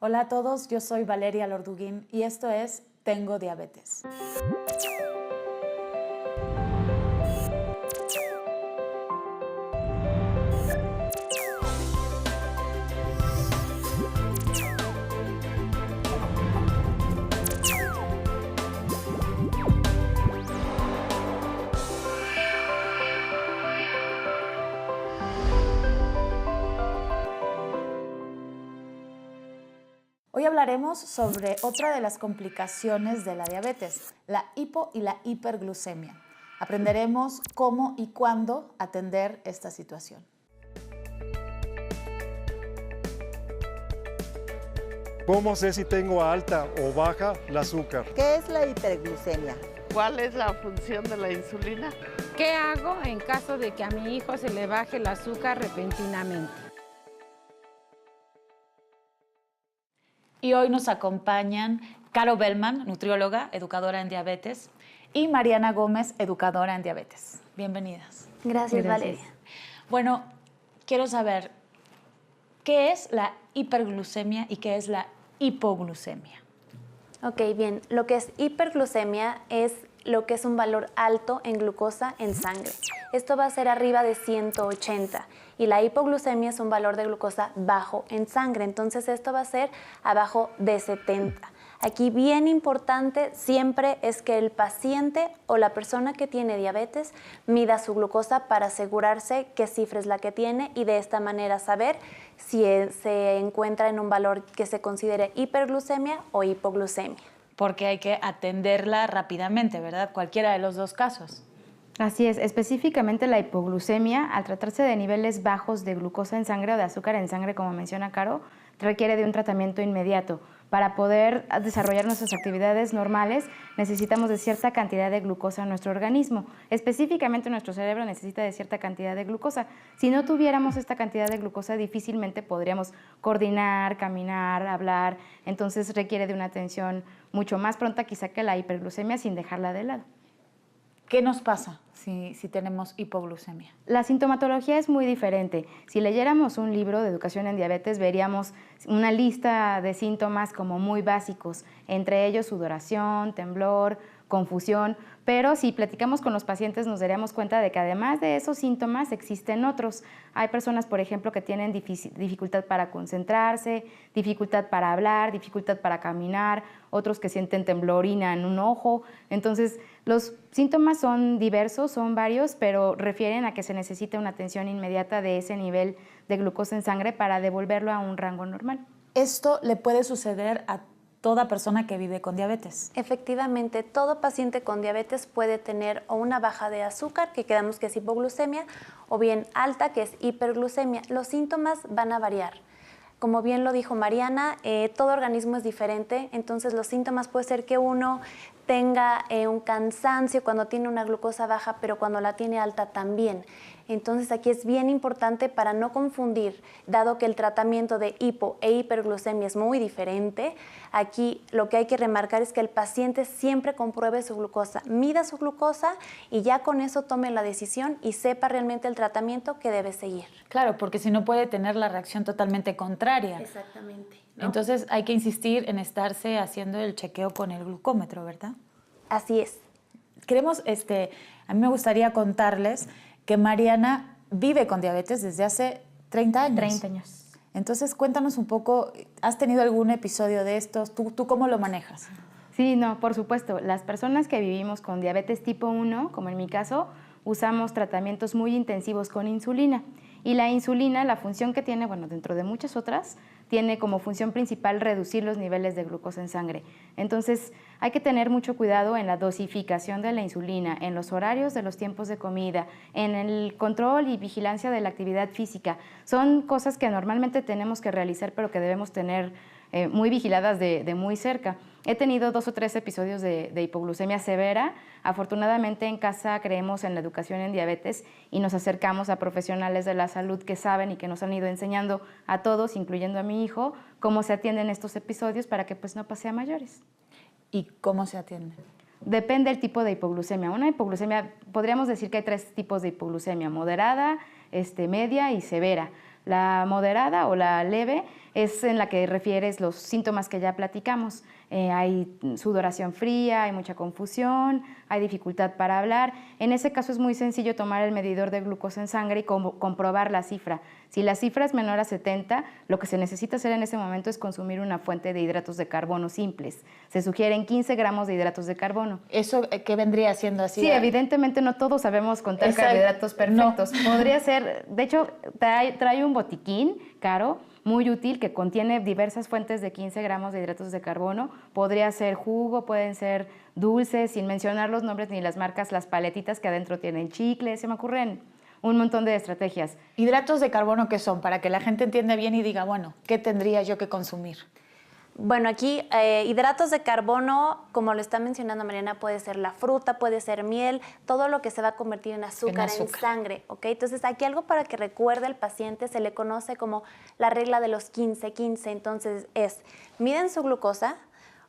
Hola a todos, yo soy Valeria Lorduguín y esto es Tengo Diabetes. Hoy hablaremos sobre otra de las complicaciones de la diabetes, la hipo y la hiperglucemia. Aprenderemos cómo y cuándo atender esta situación. ¿Cómo sé si tengo alta o baja el azúcar? ¿Qué es la hiperglucemia? ¿Cuál es la función de la insulina? ¿Qué hago en caso de que a mi hijo se le baje el azúcar repentinamente? Y hoy nos acompañan Caro Bellman, nutrióloga, educadora en diabetes, y Mariana Gómez, educadora en diabetes. Bienvenidas. Gracias, Valeria. Bueno, quiero saber, ¿qué es la hiperglucemia y qué es la hipoglucemia? Ok, bien. Lo que es hiperglucemia es lo que es un valor alto en glucosa en sangre. Esto va a ser arriba de 180 y la hipoglucemia es un valor de glucosa bajo en sangre. Entonces esto va a ser abajo de 70. Aquí bien importante siempre es que el paciente o la persona que tiene diabetes mida su glucosa para asegurarse qué cifra es la que tiene y de esta manera saber si se encuentra en un valor que se considere hiperglucemia o hipoglucemia. Porque hay que atenderla rápidamente, ¿verdad? Cualquiera de los dos casos. Así es, específicamente la hipoglucemia, al tratarse de niveles bajos de glucosa en sangre o de azúcar en sangre, como menciona Caro, requiere de un tratamiento inmediato. Para poder desarrollar nuestras actividades normales, necesitamos de cierta cantidad de glucosa en nuestro organismo. Específicamente nuestro cerebro necesita de cierta cantidad de glucosa. Si no tuviéramos esta cantidad de glucosa, difícilmente podríamos coordinar, caminar, hablar. Entonces requiere de una atención mucho más pronta quizá que la hiperglucemia sin dejarla de lado. ¿Qué nos pasa si tenemos hipoglucemia? La sintomatología es muy diferente. Si leyéramos un libro de educación en diabetes, veríamos una lista de síntomas como muy básicos, entre ellos sudoración, temblor, confusión, pero si platicamos con los pacientes nos daríamos cuenta de que además de esos síntomas existen otros. Hay personas, por ejemplo, que tienen dificultad para concentrarse, dificultad para hablar, dificultad para caminar, otros que sienten temblorina en un ojo. Entonces, los síntomas son diversos, son varios, pero refieren a que se necesita una atención inmediata de ese nivel de glucosa en sangre para devolverlo a un rango normal. ¿Esto le puede suceder a toda persona que vive con diabetes? Efectivamente, todo paciente con diabetes puede tener o una baja de azúcar, que quedamos que es hipoglucemia, o bien alta, que es hiperglucemia. Los síntomas van a variar. Como bien lo dijo Mariana, todo organismo es diferente, entonces los síntomas puede ser que uno tenga un cansancio cuando tiene una glucosa baja, pero cuando la tiene alta también. Entonces aquí es bien importante para no confundir, dado que el tratamiento de hipo e hiperglucemia es muy diferente, aquí lo que hay que remarcar es que el paciente siempre compruebe su glucosa, mida su glucosa y ya con eso tome la decisión y sepa realmente el tratamiento que debe seguir. Claro, porque si no puede tener la reacción totalmente contraria. Exactamente, ¿no? Entonces hay que insistir en estarse haciendo el chequeo con el glucómetro, ¿verdad? Así es. A mí me gustaría contarles que Mariana vive con diabetes desde hace 30 años. 30 años. Entonces, cuéntanos un poco, ¿has tenido algún episodio de estos? ¿Tú cómo lo manejas? Sí, no, por supuesto. Las personas que vivimos con diabetes tipo 1, como en mi caso, usamos tratamientos muy intensivos con insulina. Y la insulina, la función que tiene, bueno, dentro de muchas otras, tiene como función principal reducir los niveles de glucosa en sangre. Entonces, hay que tener mucho cuidado en la dosificación de la insulina, en los horarios de los tiempos de comida, en el control y vigilancia de la actividad física. Son cosas que normalmente tenemos que realizar, pero que debemos tener muy vigiladas de muy cerca. He tenido 2 o 3 episodios de hipoglucemia severa. Afortunadamente en casa creemos en la educación en diabetes y nos acercamos a profesionales de la salud que saben y que nos han ido enseñando a todos, incluyendo a mi hijo, cómo se atienden estos episodios para que pues no pase a mayores. ¿Y cómo se atienden? Depende del tipo de hipoglucemia. Una hipoglucemia, podríamos decir que hay 3 tipos de hipoglucemia: moderada, media y severa. La moderada o la leve es en la que refieres los síntomas que ya platicamos. Hay sudoración fría, hay mucha confusión, hay dificultad para hablar. En ese caso es muy sencillo tomar el medidor de glucosa en sangre y comprobar la cifra. Si la cifra es menor a 70, lo que se necesita hacer en ese momento es consumir una fuente de hidratos de carbono simples. Se sugieren 15 gramos de hidratos de carbono. ¿Eso qué vendría siendo así? Sí, evidentemente no todos sabemos contar Exacto. carbohidratos perfectos. No. Podría ser, de hecho, trae un botiquín caro, muy útil, que contiene diversas fuentes de 15 gramos de hidratos de carbono. Podría ser jugo, pueden ser dulces, sin mencionar los nombres ni las marcas, las paletitas que adentro tienen chicles, se me ocurren un montón de estrategias. ¿Hidratos de carbono qué son? Para que la gente entienda bien y diga, bueno, ¿qué tendría yo que consumir? Bueno, aquí hidratos de carbono, como lo está mencionando Mariana, puede ser la fruta, puede ser miel, todo lo que se va a convertir en azúcar. En sangre, ¿ok? Entonces, aquí algo para que recuerde el paciente se le conoce como la regla de los 15-15. Entonces, miden su glucosa,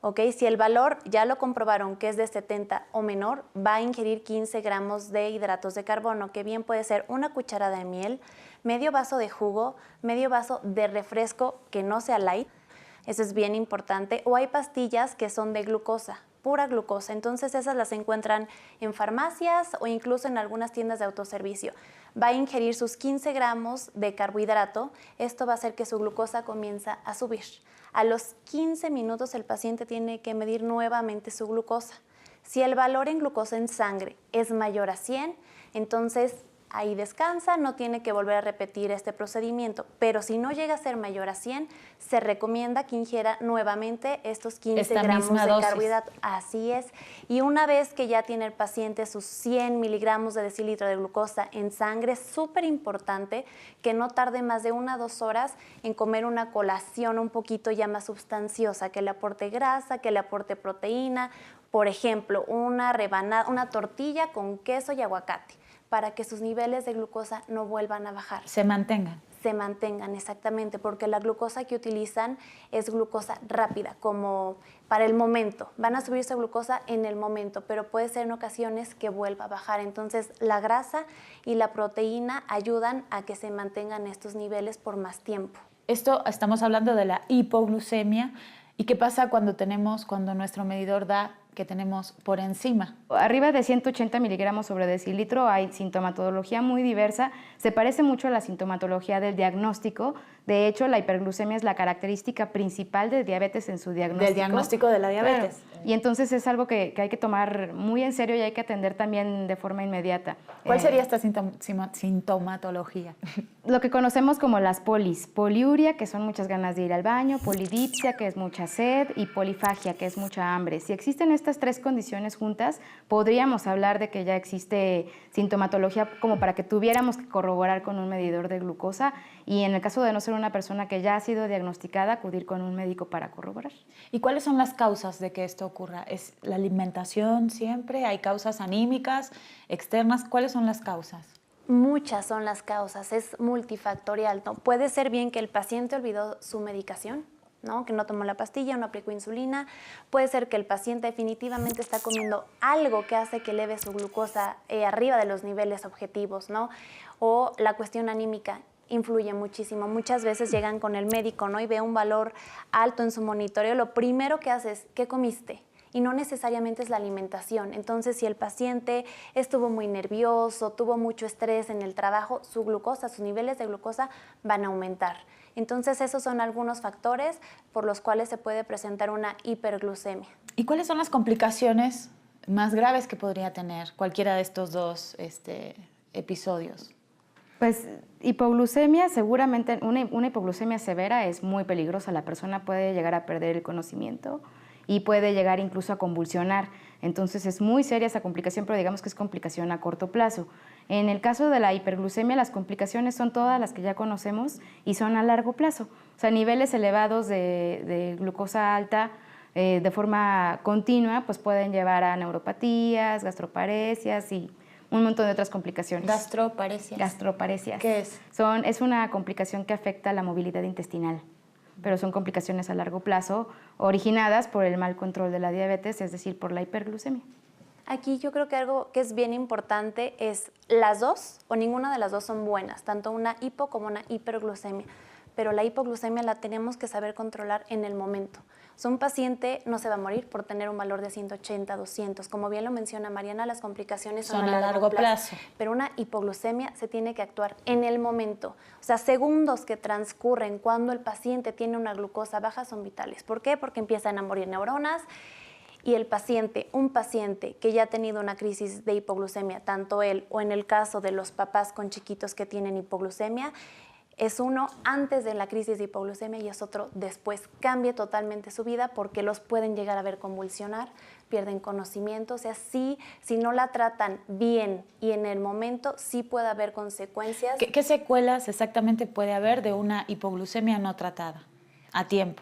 ¿ok? Si el valor ya lo comprobaron que es de 70 o menor, va a ingerir 15 gramos de hidratos de carbono, que bien puede ser una cucharada de miel, medio vaso de jugo, medio vaso de refresco que no sea light. Eso es bien importante. O hay pastillas que son de glucosa, pura glucosa. Entonces esas las encuentran en farmacias o incluso en algunas tiendas de autoservicio. Va a ingerir sus 15 gramos de carbohidrato. Esto va a hacer que su glucosa comience a subir. A los 15 minutos el paciente tiene que medir nuevamente su glucosa. Si el valor en glucosa en sangre es mayor a 100, entonces ahí descansa, no tiene que volver a repetir este procedimiento, pero si no llega a ser mayor a 100, se recomienda que ingiera nuevamente estos 15 gramos de carbohidrato. Así es. Y una vez que ya tiene el paciente sus 100 miligramos de decilitro de glucosa en sangre, es súper importante que no tarde más de 1 a 2 horas en comer una colación un poquito ya más sustanciosa, que le aporte grasa, que le aporte proteína, por ejemplo, una rebanada, una tortilla con queso y aguacate, para que sus niveles de glucosa no vuelvan a bajar. Se mantengan. Se mantengan, exactamente, porque la glucosa que utilizan es glucosa rápida, como para el momento. Van a subir su glucosa en el momento, pero puede ser en ocasiones que vuelva a bajar. Entonces, la grasa y la proteína ayudan a que se mantengan estos niveles por más tiempo. Estamos hablando de la hipoglucemia. ¿Y qué pasa cuando nuestro medidor da que tenemos por encima? Arriba de 180 miligramos sobre decilitro hay sintomatología muy diversa. Se parece mucho a la sintomatología del diagnóstico. De hecho, la hiperglucemia es la característica principal del diabetes en su diagnóstico. Del diagnóstico de la diabetes. Claro. Y entonces es algo que hay que tomar muy en serio y hay que atender también de forma inmediata. ¿Cuál sería esta sintomatología? Lo que conocemos como las polis. Poliuria, que son muchas ganas de ir al baño, polidipsia, que es mucha sed, y polifagia, que es mucha hambre. Si existen estas 3 condiciones juntas, podríamos hablar de que ya existe sintomatología como para que tuviéramos que corroborar con un medidor de glucosa, y en el caso de no ser una persona que ya ha sido diagnosticada, acudir con un médico para corroborar. ¿Y cuáles son las causas de que esto ocurra? ¿Es la alimentación siempre? ¿Hay causas anímicas, externas? ¿Cuáles son las causas? Muchas son las causas, es multifactorial, ¿no? Puede ser bien que el paciente olvidó su medicación, ¿no? Que no tomó la pastilla, no aplicó insulina. Puede ser que el paciente definitivamente está comiendo algo que hace que eleve su glucosa arriba de los niveles objetivos, ¿no? O la cuestión anímica influye muchísimo. Muchas veces llegan con el médico, ¿no? Y ve un valor alto en su monitoreo. Lo primero que hace es, ¿qué comiste? Y no necesariamente es la alimentación. Entonces, si el paciente estuvo muy nervioso, tuvo mucho estrés en el trabajo, su glucosa, sus niveles de glucosa van a aumentar. Entonces, esos son algunos factores por los cuales se puede presentar una hiperglucemia. ¿Y cuáles son las complicaciones más graves que podría tener cualquiera de estos dos episodios? Pues hipoglucemia, seguramente una hipoglucemia severa es muy peligrosa. La persona puede llegar a perder el conocimiento y puede llegar incluso a convulsionar. Entonces es muy seria esa complicación, pero digamos que es complicación a corto plazo. En el caso de la hiperglucemia, las complicaciones son todas las que ya conocemos y son a largo plazo. O sea, niveles elevados de glucosa alta de forma continua pues pueden llevar a neuropatías, gastroparesias y un montón de otras complicaciones. ¿Gastroparesias? Gastroparesias. ¿Qué es? Es una complicación que afecta la movilidad intestinal, pero son complicaciones a largo plazo originadas por el mal control de la diabetes, es decir, por la hiperglucemia. Aquí yo creo que algo que es bien importante es las dos o ninguna de las dos son buenas, tanto una hipo como una hiperglucemia. pero la hipoglucemia la tenemos que saber controlar en el momento. O sea, un paciente no se va a morir por tener un valor de 180, 200. Como bien lo menciona Mariana, las complicaciones son a largo plazo. Pero una hipoglucemia se tiene que actuar en el momento. O sea, segundos que transcurren cuando el paciente tiene una glucosa baja son vitales. ¿Por qué? Porque empiezan a morir neuronas y el paciente, un paciente que ya ha tenido una crisis de hipoglucemia, tanto él o en el caso de los papás con chiquitos que tienen hipoglucemia, es uno antes de la crisis de hipoglucemia y es otro después. Cambia totalmente su vida porque los pueden llegar a ver convulsionar, pierden conocimiento. O sea, sí, si no la tratan bien y en el momento, sí puede haber consecuencias. ¿Qué secuelas exactamente puede haber de una hipoglucemia no tratada a tiempo?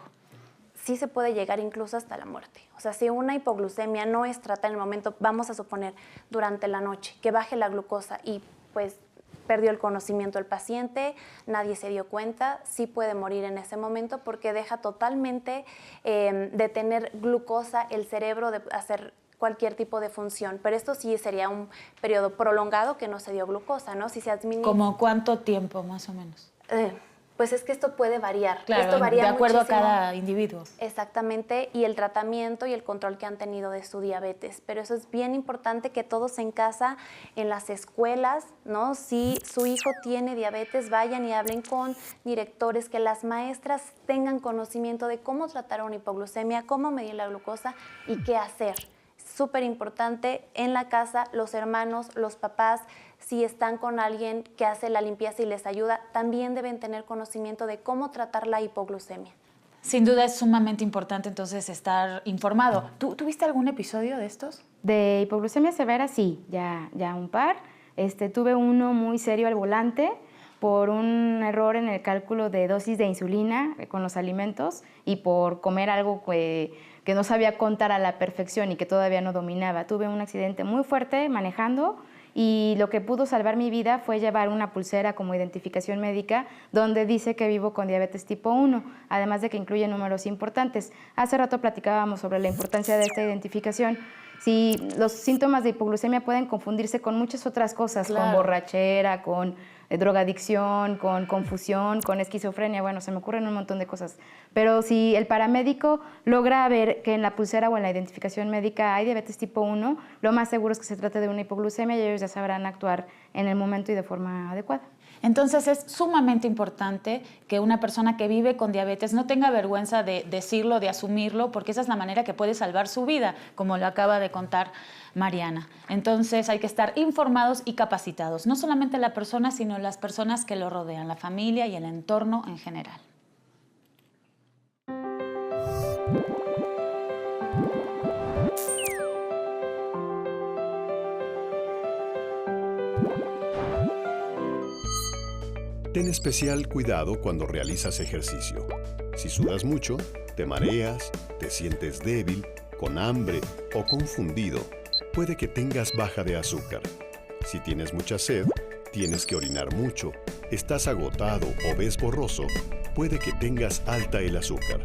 Sí se puede llegar incluso hasta la muerte. O sea, si una hipoglucemia no es tratada en el momento, vamos a suponer durante la noche, que baje la glucosa y pues perdió el conocimiento el paciente, nadie se dio cuenta, sí puede morir en ese momento porque deja totalmente de tener glucosa el cerebro, de hacer cualquier tipo de función. Pero esto sí sería un periodo prolongado que no se dio glucosa, ¿no? Si se administra... ¿Cómo cuánto tiempo más o menos? Pues es que esto puede variar. Claro, esto varía de acuerdo muchísimo. a cada individuo. Exactamente, y el tratamiento y el control que han tenido de su diabetes. Pero eso es bien importante que todos en casa, en las escuelas, ¿no? Si su hijo tiene diabetes, vayan y hablen con directores, que las maestras tengan conocimiento de cómo tratar una hipoglucemia, cómo medir la glucosa y qué hacer. Súper importante en la casa, los hermanos, los papás, si están con alguien que hace la limpieza y les ayuda, también deben tener conocimiento de cómo tratar la hipoglucemia. Sin duda es sumamente importante entonces estar informado. ¿Tú tuviste algún episodio de estos? De hipoglucemia severa, sí, ya un par. Tuve uno muy serio al volante por un error en el cálculo de dosis de insulina con los alimentos y por comer algo que no sabía contar a la perfección y que todavía no dominaba. Tuve un accidente muy fuerte manejando y lo que pudo salvar mi vida fue llevar una pulsera como identificación médica donde dice que vivo con diabetes tipo 1, además de que incluye números importantes. Hace rato platicábamos sobre la importancia de esta identificación. Si los síntomas de hipoglucemia pueden confundirse con muchas otras cosas, claro, con borrachera, con drogadicción, con confusión, con esquizofrenia, bueno, se me ocurren un montón de cosas. Pero si el paramédico logra ver que en la pulsera o en la identificación médica hay diabetes tipo 1, lo más seguro es que se trate de una hipoglucemia y ellos ya sabrán actuar en el momento y de forma adecuada. Entonces es sumamente importante que una persona que vive con diabetes no tenga vergüenza de decirlo, de asumirlo, porque esa es la manera que puede salvar su vida, como lo acaba de contar Mariana. Entonces hay que estar informados y capacitados, no solamente la persona, sino las personas que lo rodean, la familia y el entorno en general. Ten especial cuidado cuando realizas ejercicio. Si sudas mucho, te mareas, te sientes débil, con hambre o confundido, puede que tengas baja de azúcar. Si tienes mucha sed, tienes que orinar mucho, estás agotado o ves borroso, puede que tengas alta el azúcar.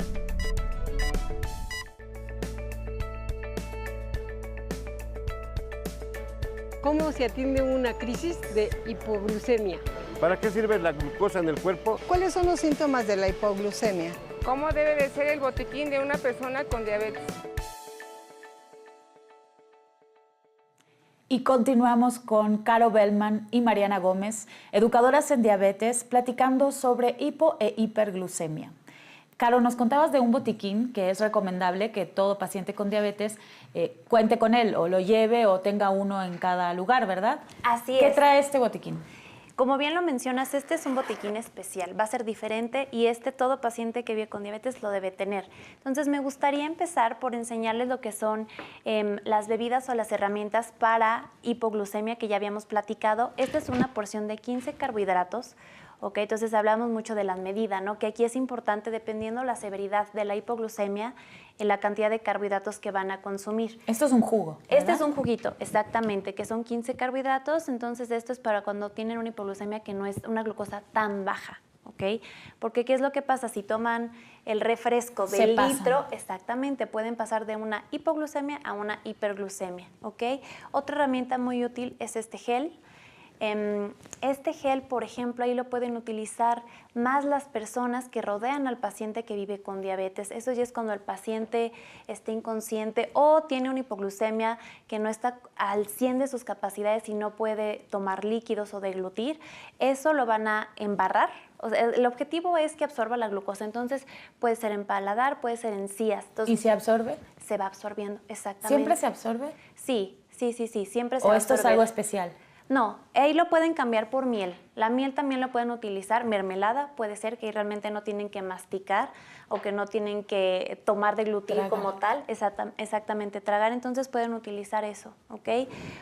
¿Cómo se atiende una crisis de hipoglucemia? ¿Para qué sirve la glucosa en el cuerpo? ¿Cuáles son los síntomas de la hipoglucemia? ¿Cómo debe de ser el botiquín de una persona con diabetes? Y continuamos con Caro Bellman y Mariana Gómez, educadoras en diabetes, platicando sobre hipo e hiperglucemia. Caro, nos contabas de un botiquín que es recomendable que todo paciente con diabetes cuente con él, o lo lleve o tenga uno en cada lugar, ¿verdad? Así es. ¿Qué trae este botiquín? Como bien lo mencionas, este es un botiquín especial, va a ser diferente y todo paciente que vive con diabetes lo debe tener. Entonces me gustaría empezar por enseñarles lo que son las bebidas o las herramientas para hipoglucemia que ya habíamos platicado. Esta es una porción de 15 carbohidratos. Okay, entonces hablamos mucho de la medida, ¿no? Que aquí es importante, dependiendo la severidad de la hipoglucemia, en la cantidad de carbohidratos que van a consumir. Esto es un jugo, ¿verdad? Este es un juguito, exactamente, que son 15 carbohidratos, entonces esto es para cuando tienen una hipoglucemia que no es una glucosa tan baja, ¿ok? Porque ¿qué es lo que pasa? Si toman el refresco del litro, exactamente, pueden pasar de una hipoglucemia a una hiperglucemia, ¿ok? Otra herramienta muy útil es este gel, Este gel, por ejemplo, ahí lo pueden utilizar más las personas que rodean al paciente que vive con diabetes. Eso ya es cuando el paciente está inconsciente o tiene una hipoglucemia que no está al 100 de sus capacidades y no puede tomar líquidos o deglutir. Eso lo van a embarrar. O sea, el objetivo es que absorba la glucosa. Entonces, puede ser en paladar, puede ser en encías. Entonces, ¿y se absorbe? Se va absorbiendo, exactamente. ¿Siempre se absorbe? Sí, siempre se va a absorber. ¿O esto es algo especial? No, ahí lo pueden cambiar por miel. La miel también lo pueden utilizar, mermelada puede ser, que realmente no tienen que masticar o que no tienen que tomar deglutir como tal, exactamente, tragar, entonces pueden utilizar eso, ¿ok?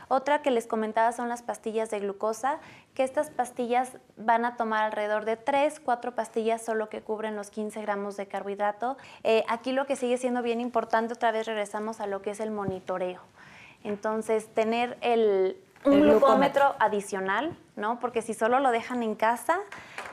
Otra que les comentaba son las pastillas de glucosa, que estas pastillas van a tomar alrededor de 3, 4 pastillas solo que cubren los 15 gramos de carbohidrato. Aquí lo que sigue siendo bien importante, otra vez regresamos a lo que es el monitoreo. Entonces, tener un glucómetro adicional, ¿no? Porque si solo lo dejan en casa,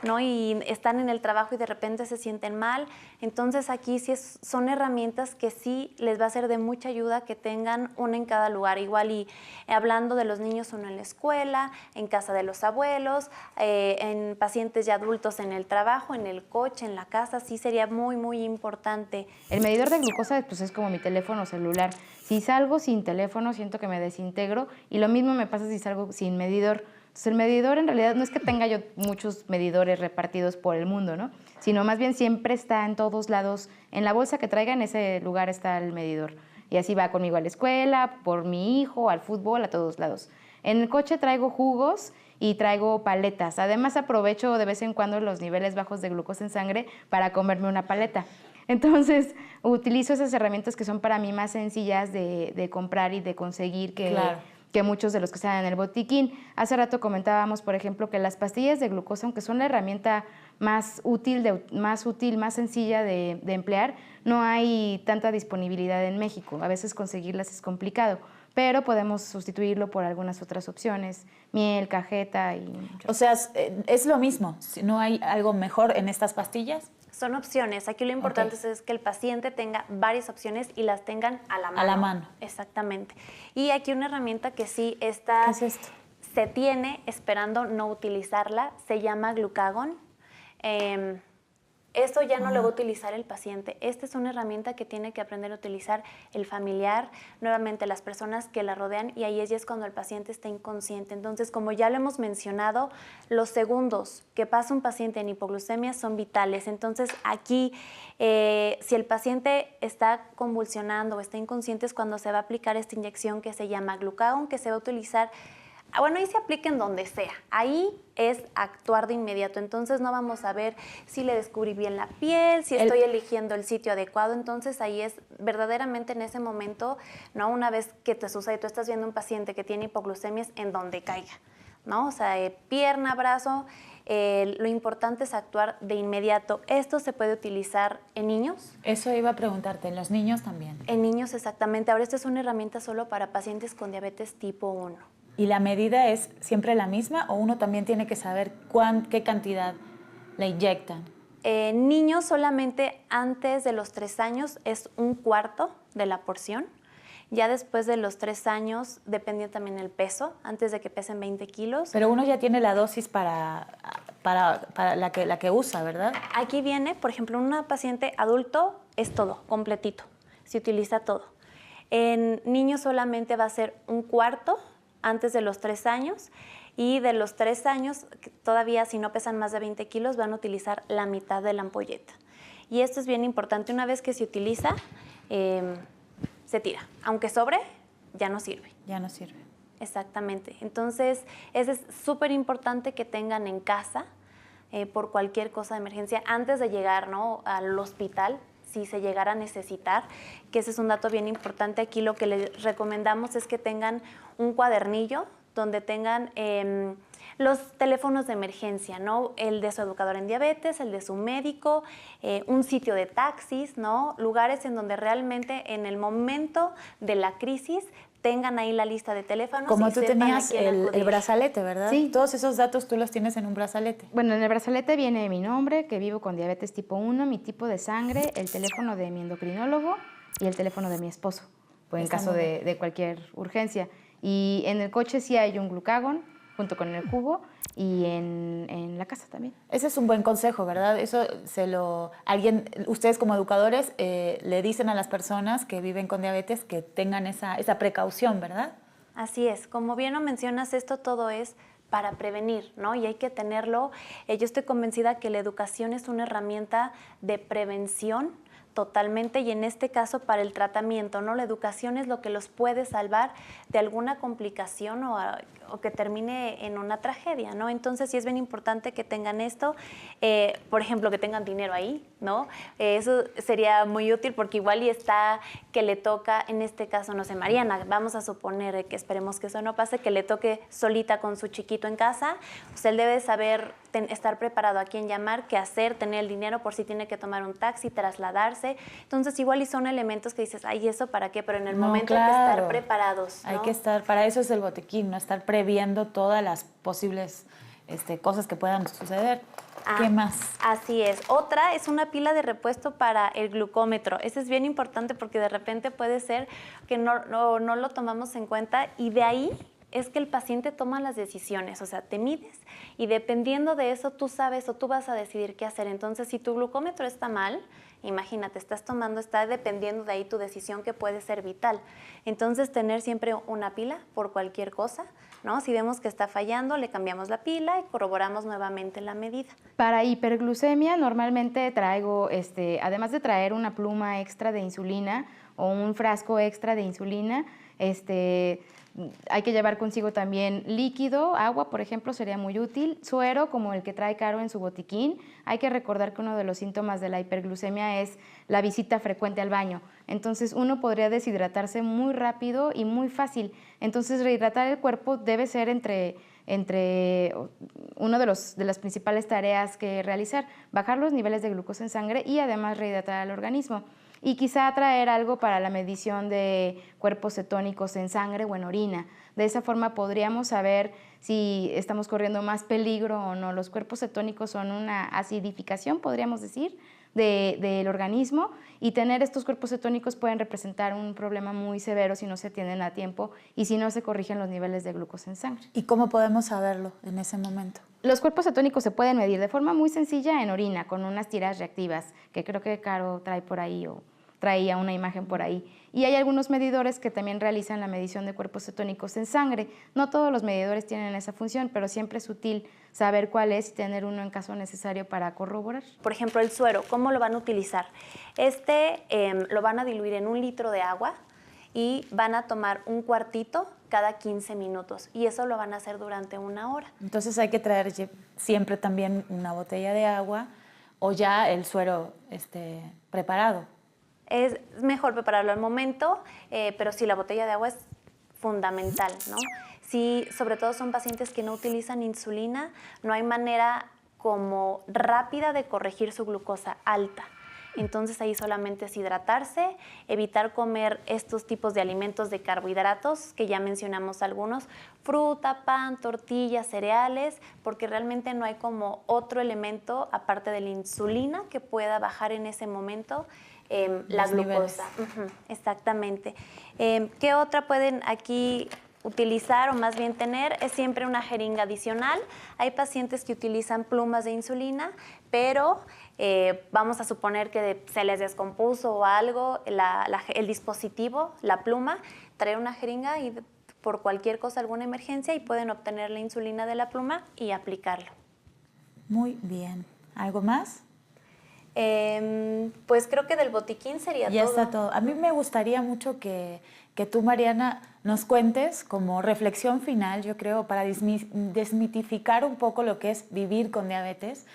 ¿no? Y están en el trabajo y de repente se sienten mal, entonces aquí sí son herramientas que sí les va a ser de mucha ayuda que tengan una en cada lugar. Igual y hablando de los niños, uno en la escuela, en casa de los abuelos, en pacientes ya adultos en el trabajo, en el coche, en la casa, sí sería muy, muy importante. El medidor de glucosa pues, es como mi teléfono celular. Si salgo sin teléfono, siento que me desintegro y lo mismo me pasa si salgo sin medidor. Entonces, el medidor en realidad no es que tenga yo muchos medidores repartidos por el mundo, ¿no? Sino más bien siempre está en todos lados. En la bolsa que traiga, en ese lugar está el medidor. Y así va conmigo a la escuela, por mi hijo, al fútbol, a todos lados. En el coche traigo jugos y traigo paletas. Además, aprovecho de vez en cuando los niveles bajos de glucosa en sangre para comerme una paleta. Entonces, utilizo esas herramientas que son para mí más sencillas de comprar y de conseguir que muchos de los que están en el botiquín. Hace rato comentábamos, por ejemplo, que las pastillas de glucosa, aunque son la herramienta más útil, más sencilla de emplear, no hay tanta disponibilidad en México. A veces conseguirlas es complicado, pero podemos sustituirlo por algunas otras opciones, miel, cajeta y... O sea, es lo mismo. ¿No hay algo mejor en estas pastillas? Son opciones. Aquí lo importante es que el paciente tenga varias opciones y las tengan a la mano. A la mano. Exactamente. Y aquí una herramienta que sí está... ¿Qué es esto? Se tiene esperando no utilizarla, se llama Glucagon. Esto ya no lo va a utilizar el paciente. Esta es una herramienta que tiene que aprender a utilizar el familiar, nuevamente las personas que la rodean, y ahí es cuando el paciente está inconsciente. Entonces, como ya lo hemos mencionado, los segundos que pasa un paciente en hipoglucemia son vitales. Entonces, aquí, si el paciente está convulsionando o está inconsciente, es cuando se va a aplicar esta inyección que se llama Glucagon, que se va a utilizar. Bueno, ahí se aplica en donde sea. Ahí es actuar de inmediato. Entonces no vamos a ver si le descubrí bien la piel, si estoy eligiendo el sitio adecuado. Entonces ahí es verdaderamente en ese momento, ¿no? Una vez que te sucede, tú estás viendo un paciente que tiene hipoglucemias, en donde caiga, ¿no? O sea, pierna, brazo. Lo importante es actuar de inmediato. Esto se puede utilizar en niños. Eso iba a preguntarte, ¿en los niños también? En niños, exactamente. Ahora, esta es una herramienta solo para pacientes con diabetes tipo 1. ¿Y la medida es siempre la misma o uno también tiene que saber qué cantidad le inyectan? Niños solamente antes de los 3 años es 1/4 de la porción. Ya después de los 3 años, depende también el peso, antes de que pesen 20 kilos. Pero uno ya tiene la dosis para la que usa, ¿verdad? Aquí viene, por ejemplo, una paciente adulto es todo, completito. Se utiliza todo. En niños solamente va a ser 1/4 antes de los 3 años, y de los 3 años, todavía si no pesan más de 20 kilos, van a utilizar la mitad de la ampolleta. Y esto es bien importante, una vez que se utiliza, se tira. Aunque sobre, ya no sirve. Ya no sirve. Exactamente. Entonces, eso es súper importante que tengan en casa por cualquier cosa de emergencia, antes de llegar, ¿no?, al hospital, si se llegara a necesitar, que ese es un dato bien importante. Aquí lo que les recomendamos es que tengan un cuadernillo donde tengan los teléfonos de emergencia, ¿no? El de su educador en diabetes, el de su médico, un sitio de taxis, ¿no? Lugares en donde realmente en el momento de la crisis tengan ahí la lista de teléfonos. Como tú tenías el brazalete, ¿verdad? Sí. Todos esos datos tú los tienes en un brazalete. Bueno, en el brazalete viene mi nombre, que vivo con diabetes tipo 1, mi tipo de sangre, el teléfono de mi endocrinólogo y el teléfono de mi esposo, pues en caso de cualquier urgencia. Y en el coche sí hay un Glucagon, junto con el jugo y en la casa también. Ese es un buen consejo, ¿verdad? Eso ustedes como educadores le dicen a las personas que viven con diabetes que tengan esa precaución, ¿verdad? Así es, como bien lo mencionas, esto todo es para prevenir, ¿no? Y hay que tenerlo. Yo estoy convencida que la educación es una herramienta de prevención totalmente, y en este caso para el tratamiento, ¿no? La educación es lo que los puede salvar de alguna complicación o que termine en una tragedia, ¿no? Entonces sí es bien importante que tengan esto, por ejemplo, que tengan dinero ahí, ¿no? Eso sería muy útil porque igual y está que le toca, en este caso, no sé, Mariana, vamos a suponer que esperemos que eso no pase, que le toque solita con su chiquito en casa, pues él debe saber estar preparado a quién llamar, qué hacer, tener el dinero por si tiene que tomar un taxi, trasladarse. Entonces igual y son elementos que dices, ay, ¿eso para qué? Pero en el momento hay que estar preparados, ¿no? Hay que estar, para eso es el botiquín, ¿no? Estar previendo todas las posibles cosas que puedan suceder. ¿Qué más? Así es. Otra es una pila de repuesto para el glucómetro. Eso es bien importante porque de repente puede ser que no lo tomamos en cuenta, y de ahí es que el paciente toma las decisiones, o sea, te mides y dependiendo de eso tú sabes o tú vas a decidir qué hacer. Entonces, si tu glucómetro está mal, imagínate, está dependiendo de ahí tu decisión, que puede ser vital. Entonces, tener siempre una pila por cualquier cosa, ¿no? Si vemos que está fallando, le cambiamos la pila y corroboramos nuevamente la medida. Para hiperglucemia normalmente traigo, además de traer una pluma extra de insulina o un frasco extra de insulina, hay que llevar consigo también líquido, agua, por ejemplo, sería muy útil, suero como el que trae Caro en su botiquín. Hay que recordar que uno de los síntomas de la hiperglucemia es la visita frecuente al baño. Entonces uno podría deshidratarse muy rápido y muy fácil. Entonces rehidratar el cuerpo debe ser entre una de las principales tareas que realizar, bajar los niveles de glucosa en sangre y además rehidratar al organismo. Y quizá traer algo para la medición de cuerpos cetónicos en sangre o en orina. De esa forma podríamos saber si estamos corriendo más peligro o no. Los cuerpos cetónicos son una acidificación, podríamos decir, del organismo, y tener estos cuerpos cetónicos pueden representar un problema muy severo si no se atienden a tiempo y si no se corrigen los niveles de glucosa en sangre. ¿Y cómo podemos saberlo en ese momento? Los cuerpos cetónicos se pueden medir de forma muy sencilla en orina, con unas tiras reactivas, que creo que Caro trae por ahí o traía una imagen por ahí. Y hay algunos medidores que también realizan la medición de cuerpos cetónicos en sangre. No todos los medidores tienen esa función, pero siempre es útil saber cuál es y tener uno en caso necesario para corroborar. Por ejemplo, el suero, ¿cómo lo van a utilizar? Lo van a diluir en 1 litro de agua y van a tomar un cuartito cada 15 minutos, y eso lo van a hacer durante 1 hora. Entonces hay que traer siempre también una botella de agua o ya el suero preparado. Es mejor prepararlo al momento, pero sí, la botella de agua es fundamental, ¿no? Si sobre todo son pacientes que no utilizan insulina, no hay manera como rápida de corregir su glucosa alta. Entonces ahí solamente es hidratarse, evitar comer estos tipos de alimentos de carbohidratos, que ya mencionamos algunos, fruta, pan, tortillas, cereales, porque realmente no hay como otro elemento, aparte de la insulina, que pueda bajar en ese momento la glucosa. Exactamente. ¿Qué otra pueden aquí utilizar o más bien tener? Es siempre una jeringa adicional. Hay pacientes que utilizan plumas de insulina, pero vamos a suponer que se les descompuso o algo el dispositivo, la pluma, traer una jeringa y por cualquier cosa, alguna emergencia, y pueden obtener la insulina de la pluma y aplicarlo. Muy bien. ¿Algo más? Pues creo que del botiquín sería todo. Ya está todo. A mí me gustaría mucho que tú, Mariana, nos cuentes como reflexión final, yo creo, para desmitificar un poco lo que es vivir con diabetes,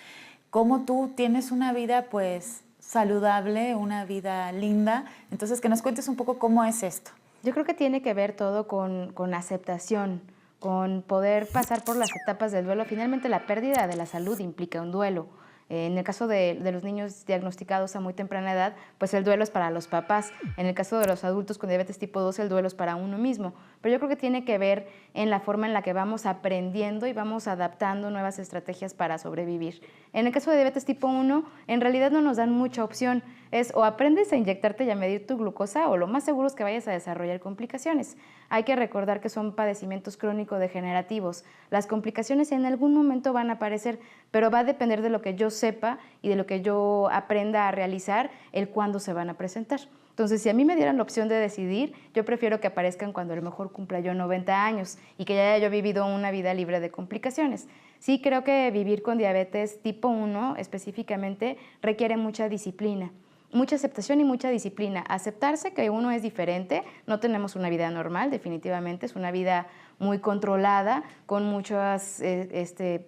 cómo tú tienes una vida pues saludable, una vida linda. Entonces, que nos cuentes un poco cómo es esto. Yo creo que tiene que ver todo con aceptación, con poder pasar por las etapas del duelo. Finalmente, la pérdida de la salud implica un duelo. En el caso de los niños diagnosticados a muy temprana edad, pues el duelo es para los papás. En el caso de los adultos con diabetes tipo 2, el duelo es para uno mismo. Pero yo creo que tiene que ver en la forma en la que vamos aprendiendo y vamos adaptando nuevas estrategias para sobrevivir. En el caso de diabetes tipo 1, en realidad no nos dan mucha opción. es o aprendes a inyectarte y a medir tu glucosa o lo más seguro es que vayas a desarrollar complicaciones. Hay que recordar que son padecimientos crónico-degenerativos. Las complicaciones en algún momento van a aparecer, pero va a depender de lo que yo sepa y de lo que yo aprenda a realizar, el cuándo se van a presentar. Entonces, si a mí me dieran la opción de decidir, yo prefiero que aparezcan cuando a lo mejor cumpla yo 90 años y que ya haya yo vivido una vida libre de complicaciones. Sí creo que vivir con diabetes tipo 1 específicamente requiere mucha disciplina, mucha aceptación y mucha disciplina. Aceptarse que uno es diferente, no tenemos una vida normal, definitivamente, es una vida muy controlada, con muchas,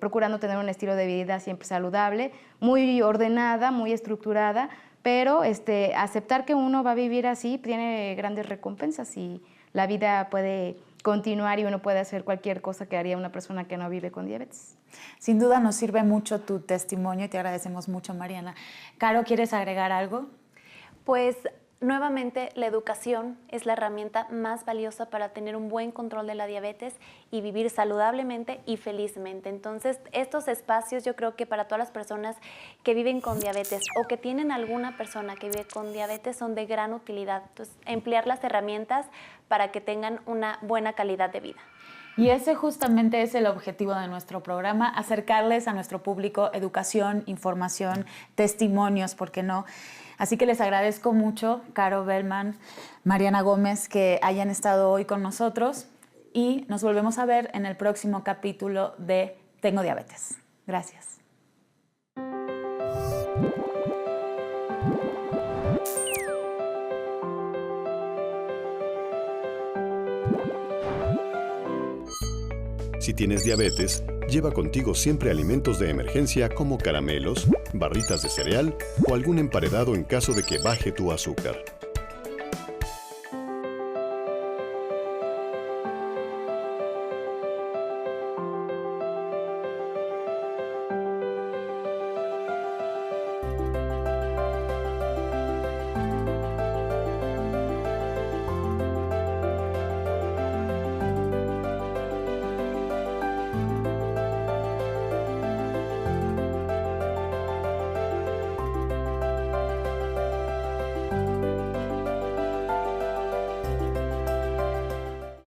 procurando tener un estilo de vida siempre saludable, muy ordenada, muy estructurada, pero aceptar que uno va a vivir así tiene grandes recompensas y la vida puede continuar y uno puede hacer cualquier cosa que haría una persona que no vive con diabetes. Sin duda nos sirve mucho tu testimonio y te agradecemos mucho, Mariana. Caro, ¿quieres agregar algo? Pues nuevamente la educación es la herramienta más valiosa para tener un buen control de la diabetes y vivir saludablemente y felizmente. Entonces, estos espacios yo creo que para todas las personas que viven con diabetes o que tienen alguna persona que vive con diabetes son de gran utilidad. Entonces, emplear las herramientas para que tengan una buena calidad de vida. Y ese justamente es el objetivo de nuestro programa, acercarles a nuestro público educación, información, testimonios, ¿por qué no? Así que les agradezco mucho, Caro Bellman, Mariana Gómez, que hayan estado hoy con nosotros y nos volvemos a ver en el próximo capítulo de Tengo Diabetes. Gracias. Si tienes diabetes, lleva contigo siempre alimentos de emergencia como caramelos, barritas de cereal o algún emparedado en caso de que baje tu azúcar.